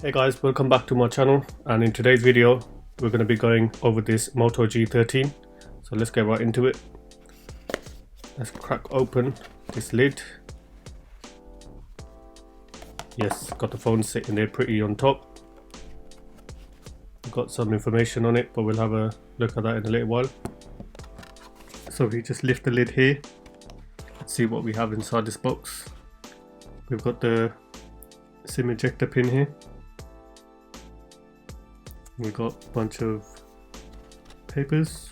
Hey guys, welcome back to my channel, and in today's video we're going to be going over this Moto G13. So let's get right into it. Let's crack open this lid. Yes, got the phone sitting there pretty on top. Got some information on it, but we'll have a look at that in a little while. So we just lift the lid here. Let's see what we have inside this box. We've got the SIM ejector pin here. We've got a bunch of papers,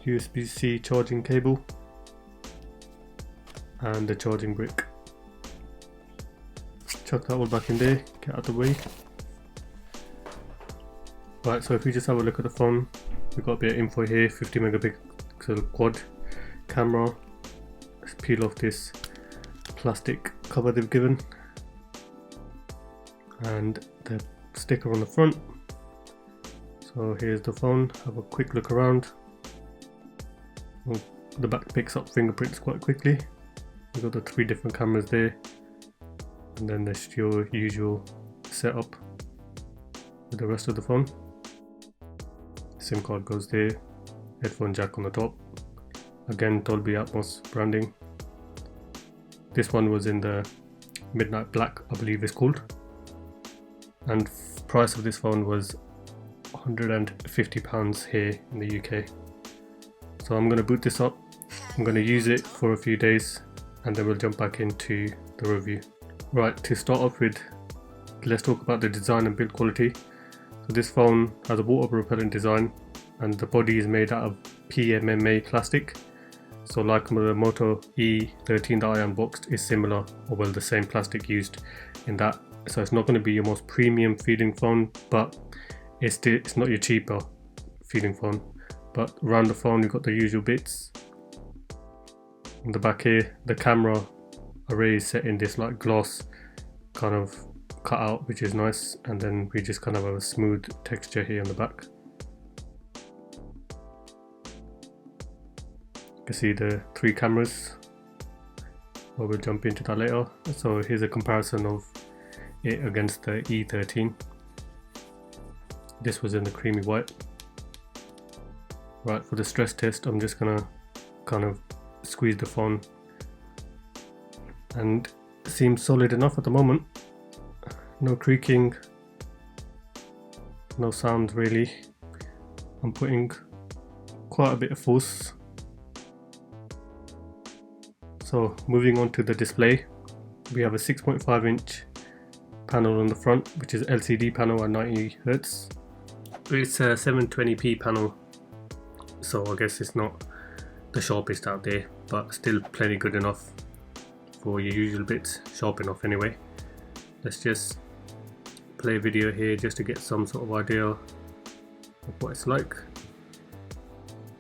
USB-C charging cable, and the charging brick. Chuck that all back in there, get out of the way. Right, so if we just have a look at the phone, we've got a bit of info here. 50 megapixel quad camera. Let's peel off this plastic cover they've given, and the sticker on the front. So here's the phone. Have a quick look around. The back picks up fingerprints quite quickly. We've got the 3 different cameras there, and then there's your usual setup with the rest of the phone. SIM card goes there, headphone jack on the top, again Dolby Atmos branding. This one was in the midnight black, I believe it's called, and price of this phone was £150 here in the UK. So I'm going to boot this up, I'm going to use it for a few days, and then we'll jump back into the review. Right, to start off with, let's talk about the design and build quality. So this phone has a water repellent design, and the body is made out of PMMA plastic. So like the Moto G13 that I unboxed is similar, or well, the same plastic used in that. So it's not going to be your most premium feeling phone, but it's not your cheaper feeling phone. But around the phone you've got the usual bits. On the back here, the camera array is set in this like glass kind of cutout, which is nice, and then we just kind of have a smooth texture here on the back. You can see the 3 cameras, but we'll jump into that later. So here's a comparison of it against the E13. This was in the creamy white. Right, for the stress test I'm just gonna kind of squeeze the phone, and it seems solid enough at the moment. No creaking, no sound really. I'm putting quite a bit of force. So moving on to the display, we have a 6.5 inch panel on the front, which is LCD panel at 90Hz. It's a 720p panel, so I guess it's not the sharpest out there, but still plenty good enough for your usual bits, sharp enough anyway. Let's just play a video here just to get some sort of idea of what it's like.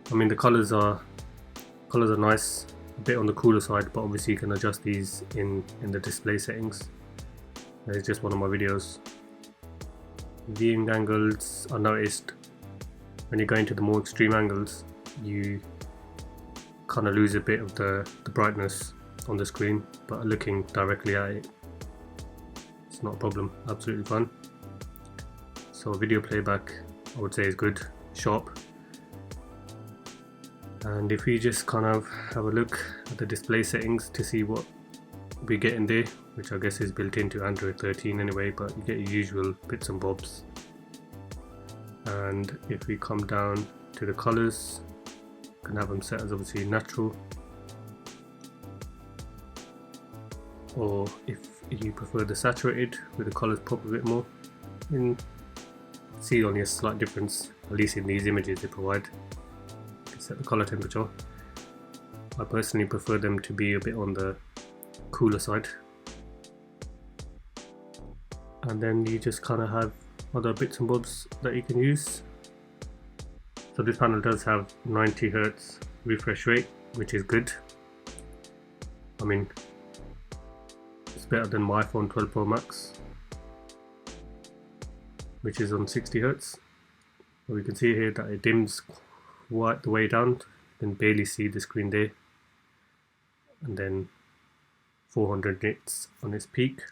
I mean, the colors are nice, a bit on the cooler side, but obviously you can adjust these in the display settings. It's just one of my videos. Viewing angles, I noticed when you go into the more extreme angles you kind of lose a bit of the brightness on the screen, but looking directly at it, it's not a problem, absolutely fine. So video playback I would say is good, sharp. And if we just kind of have a look at the display settings to see what we get in there, which I guess is built into Android 13 anyway, but you get your usual bits and bobs. And if we come down to the colors, you can have them set as obviously natural, or if you prefer the saturated with the colors pop a bit more. You can see only a slight difference, at least in these images they provide. You can set the color temperature. I personally prefer them to be a bit on the cooler side, and then you just kind of have other bits and bobs that you can use. So this panel does have 90Hz refresh rate, which is good. I mean, it's better than my iPhone 12 Pro Max, which is on 60Hz. But we can see here that it dims quite the way down. You can barely see the screen there, and then 400 nits on its peak.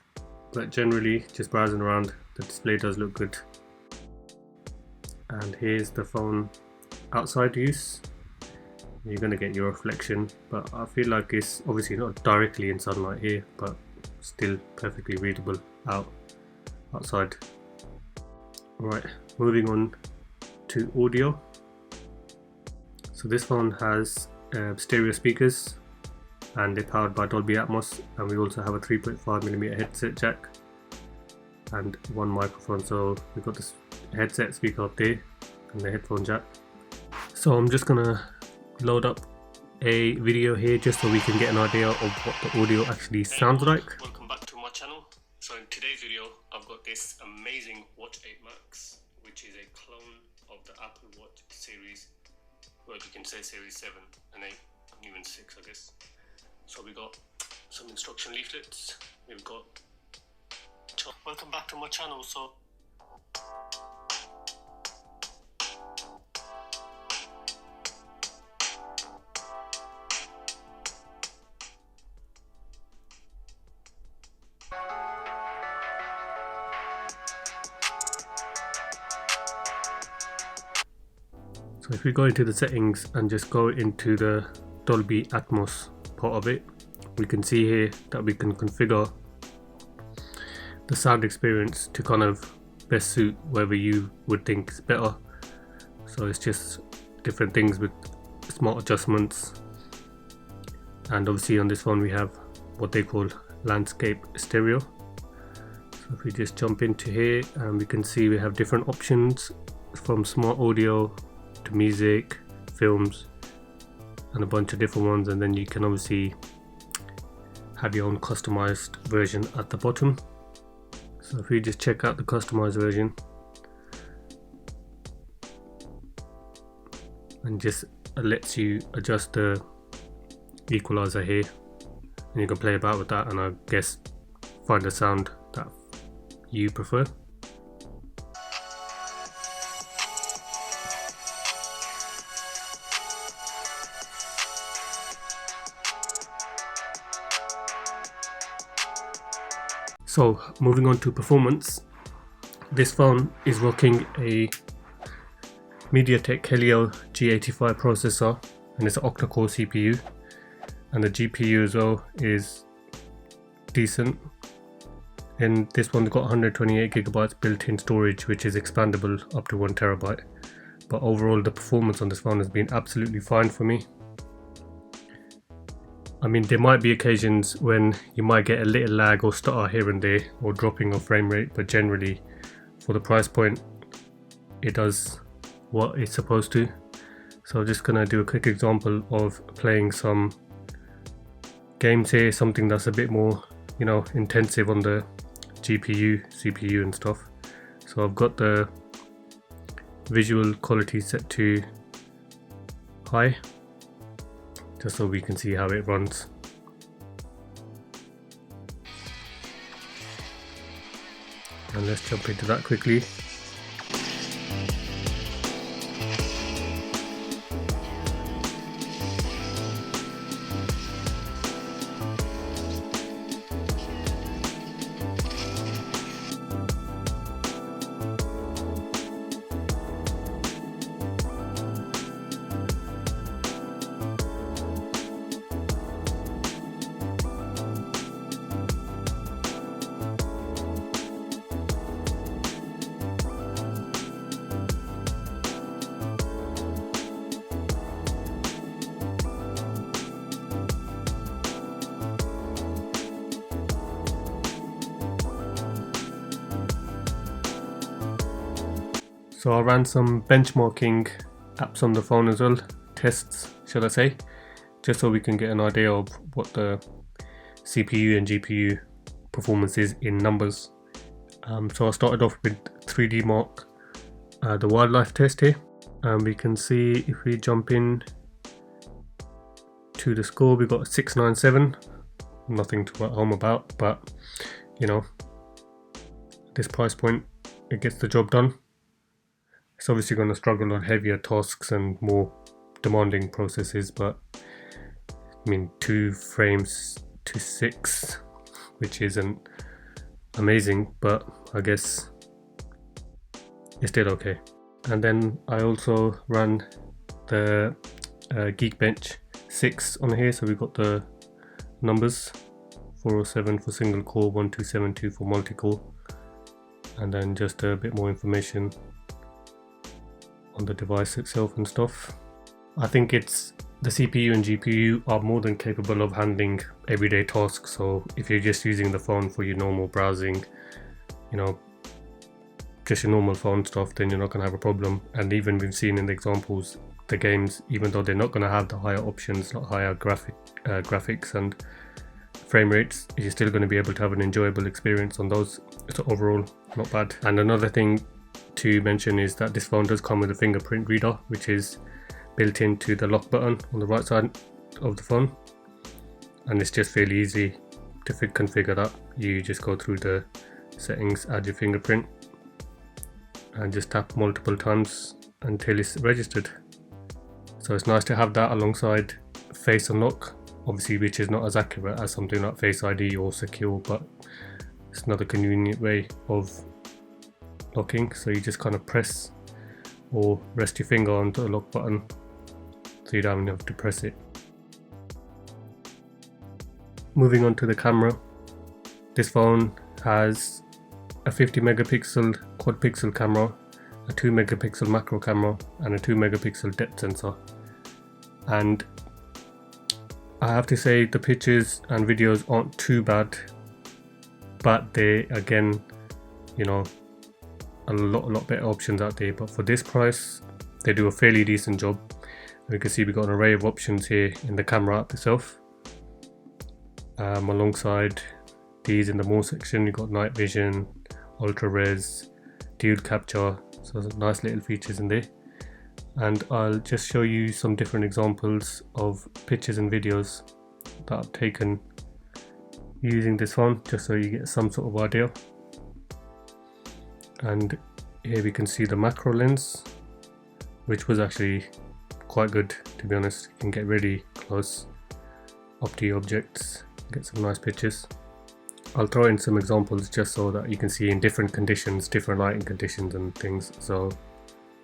but generally just browsing around, the display does look good. And here's the phone outside use. You're going to get your reflection, but I feel like it's obviously not directly in sunlight here, but still perfectly readable outside. Right, moving on to audio. So this phone has stereo speakers and they're powered by Dolby Atmos, and we also have a 3.5mm headset jack and one microphone. So we've got this headset speaker up there and the headphone jack. So I'm just gonna load up a video here just so we can get an idea of what the audio actually sounds like. Welcome back to my channel. So in today's video I've got this amazing Watch 8 Max, which is a clone of the Apple Watch series, well you can say series 7 and 8 and even 6 I guess. So we got some instruction leaflets, we've got welcome back to my channel. So if we go into the settings and just go into the Dolby Atmos part of it, we can see here that we can configure the sound experience to kind of best suit wherever you would think is better. So it's just different things with smart adjustments, and obviously on this phone we have what they call landscape stereo. So if we just jump into here, and we can see we have different options from smart audio to music, films, and a bunch of different ones, and then you can obviously have your own customized version at the bottom. So if we just check out the customized version and just lets you adjust the equalizer here, and you can play about with that and I guess find a sound that you prefer. So moving on to performance, this phone is rocking a MediaTek Helio G85 processor, and it's an octa-core CPU, and the GPU as well is decent. And this one's got 128GB built-in storage, which is expandable up to 1TB. But overall the performance on this phone has been absolutely fine for me. I mean, there might be occasions when you might get a little lag or stutter here and there, or dropping of frame rate, but generally for the price point it does what it's supposed to. So I'm just gonna do a quick example of playing some games here, something that's a bit more, you know, intensive on the GPU, CPU and stuff. So I've got the visual quality set to high, just so we can see how it runs. And let's jump into that quickly. So I ran some benchmarking apps on the phone as well, tests should I say, just so we can get an idea of what the CPU and GPU performance is in numbers. So I started off with 3D Mark, the wildlife test here, and we can see if we jump in to the score, we got 697, nothing to write home about, but you know, this price point, it gets the job done. It's obviously going to struggle on heavier tasks and more demanding processes, but I mean 2 frames to 6, which isn't amazing, but I guess it's still okay. And then I also run the Geekbench 6 on here, so we got the numbers 407 for single core, 1272 for multi-core, and then just a bit more information on the device itself and stuff. I think it's the CPU and GPU are more than capable of handling everyday tasks. So if you're just using the phone for your normal browsing, you know, just your normal phone stuff, then you're not going to have a problem. And even we've seen in the examples, the games, even though they're not going to have the higher options, like higher graphics and frame rates, you're still going to be able to have an enjoyable experience on those. So overall, not bad. And another thing to mention is that this phone does come with a fingerprint reader, which is built into the lock button on the right side of the phone, and it's just fairly easy to configure that. You just go through the settings, add your fingerprint, and just tap multiple times until it's registered. So it's nice to have that alongside Face Unlock, obviously, which is not as accurate as something like Face ID or Secure, but it's another convenient way of locking. So you just kind of press or rest your finger onto the lock button, so you don't have to press it. Moving on to the camera, this phone has a 50 megapixel quad pixel camera, a 2 megapixel macro camera, and a 2 megapixel depth sensor. And I have to say the pictures and videos aren't too bad, but they, again, you know, a lot better options out there. But for this price, they do a fairly decent job. You can see we've got an array of options here in the camera app itself. Alongside these in the more section, you've got night vision, ultra res, dual capture, so some nice little features in there. And I'll just show you some different examples of pictures and videos that I've taken using this phone, just so you get some sort of idea. And here we can see the macro lens, which was actually quite good, to be honest. You can get really close up to your objects, get some nice pictures. I'll throw in some examples just so that you can see in different conditions, different lighting conditions and things, so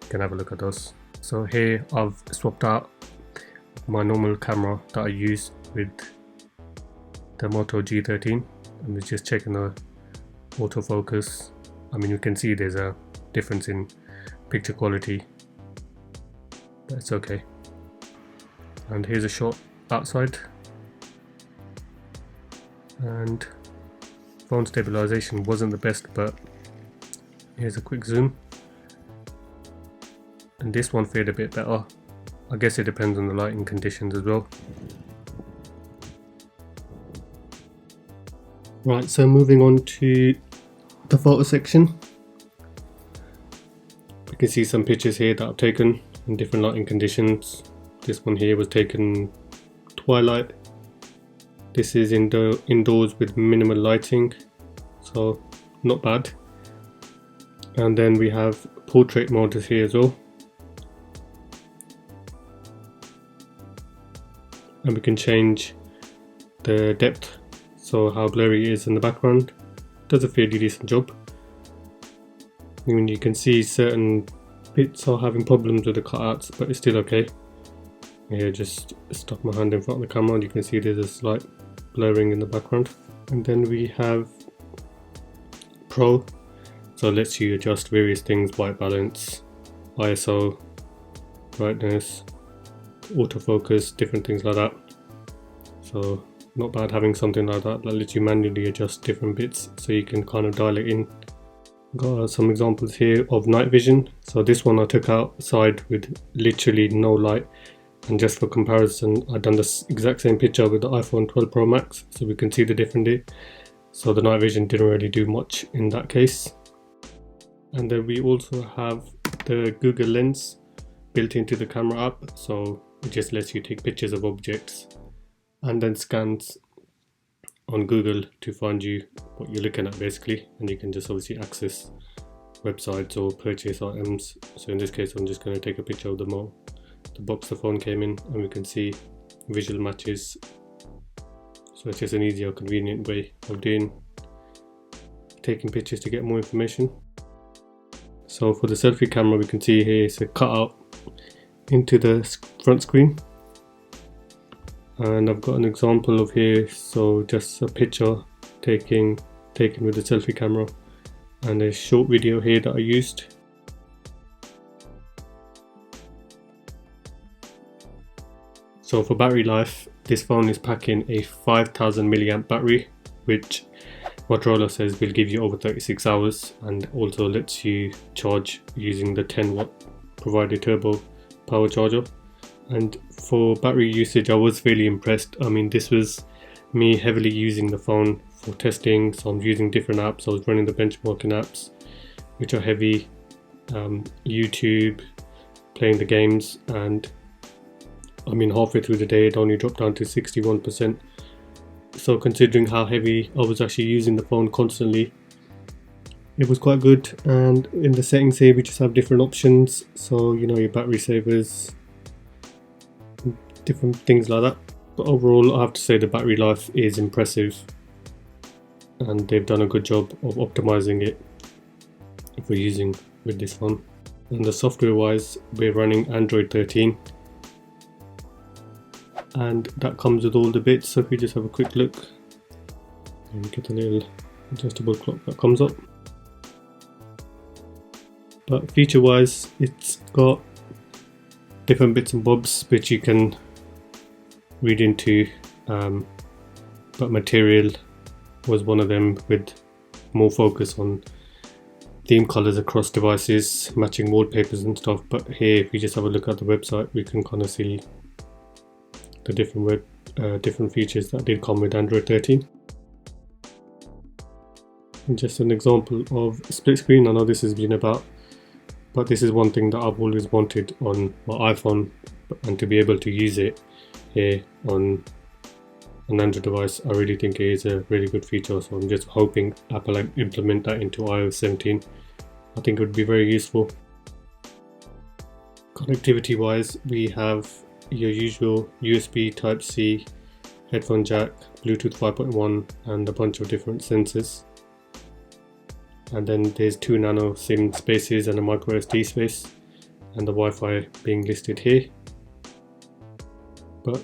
you can have a look at those. So here I've swapped out my normal camera that I use with the Moto G13, and it's just checking the autofocus. I mean, you can see there's a difference in picture quality, but it's okay. And here's a shot outside, and phone stabilization wasn't the best, but here's a quick zoom, and this one fared a bit better. I guess it depends on the lighting conditions as well. Right, so moving on to the photo section, you can see some pictures here that I've taken in different lighting conditions. This one here was taken twilight. This is indoors with minimal lighting, so not bad. And then we have portrait mode here as well, and we can change the depth, so how blurry it is in the background. Does a fairly decent job. I mean, you can see certain bits are having problems with the cutouts, but it's still okay. Here, just stuck my hand in front of the camera and you can see there's a slight blurring in the background. And then we have Pro, so it lets you adjust various things: white balance, ISO, brightness, autofocus, different things like that. So not bad having something like that lets you manually adjust different bits, so you can kind of dial it in. Got some examples here of night vision. So this one I took outside with literally no light, and just for comparison, I've done this exact same picture with the iPhone 12 Pro Max, so we can see the difference there. So the night vision didn't really do much in that case. And then we also have the Google Lens built into the camera app, so it just lets you take pictures of objects and then scans on Google to find you what you're looking at, basically, and you can just obviously access websites or purchase items. So in this case, I'm just going to take a picture of the box the phone came in, and we can see visual matches. So it's just an easier, convenient way of taking pictures to get more information. So for the selfie camera, we can see here it's a cutout into the front screen, and I've got an example of here, so just a picture taken with the selfie camera, and a short video here that I used. So for battery life, this phone is packing a 5000 milliamp battery, which Motorola says will give you over 36 hours, and also lets you charge using the 10 watt provided turbo power charger. And for battery usage, I was really impressed. I mean, this was me heavily using the phone for testing, so I'm using different apps. I was running the benchmarking apps, which are heavy, YouTube, playing the games, and I mean, halfway through the day it only dropped down to 61%. So considering how heavy I was actually using the phone constantly, it was quite good. And in the settings here, we just have different options, so you know, your battery savers, different things like that. But overall, I have to say the battery life is impressive, and they've done a good job of optimizing it for using with this phone. And the software wise, we're running Android 13, and that comes with all the bits. So if you just have a quick look, and you get a little adjustable clock that comes up. But feature wise, it's got different bits and bobs which you can read into, but material was one of them, with more focus on theme colors across devices, matching wallpapers and stuff. But here, if you just have a look at the website, we can kind of see the different features that did come with Android 13. And just an example of split screen. I know this has been about, but this is one thing that I've always wanted on my iPhone, and to be able to use it here on an Android device, I really think it is a really good feature. So I'm just hoping Apple implement that into iOS 17. I think it would be very useful. Connectivity wise, we have your usual USB Type-C, headphone jack, Bluetooth 5.1, and a bunch of different sensors. And then there's 2 nano SIM spaces and a micro SD space, and the Wi-Fi being listed here. But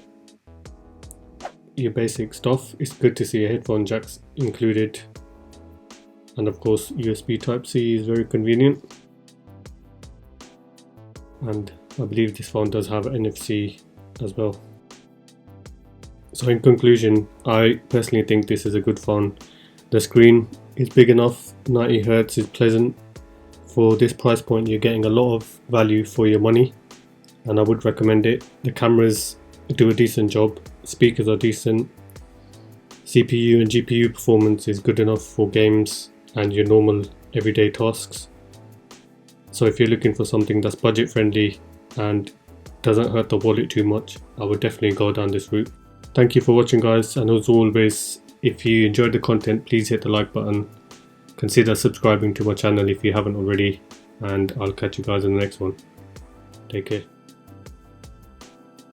your basic stuff, it's good to see a headphone jacks included, and of course USB Type-C is very convenient. And I believe this phone does have NFC as well. So in conclusion, I personally think this is a good phone. The screen is big enough, 90Hz is pleasant. For this price point, you're getting a lot of value for your money, and I would recommend it. The cameras do a decent job, speakers are decent, CPU and GPU performance is good enough for games and your normal everyday tasks. So if you're looking for something that's budget friendly and doesn't hurt the wallet too much, I would definitely go down this route. Thank you for watching, guys, and as always, if you enjoyed the content, please hit the like button. Consider subscribing to my channel if you haven't already, and I'll catch you guys in the next one. Take care.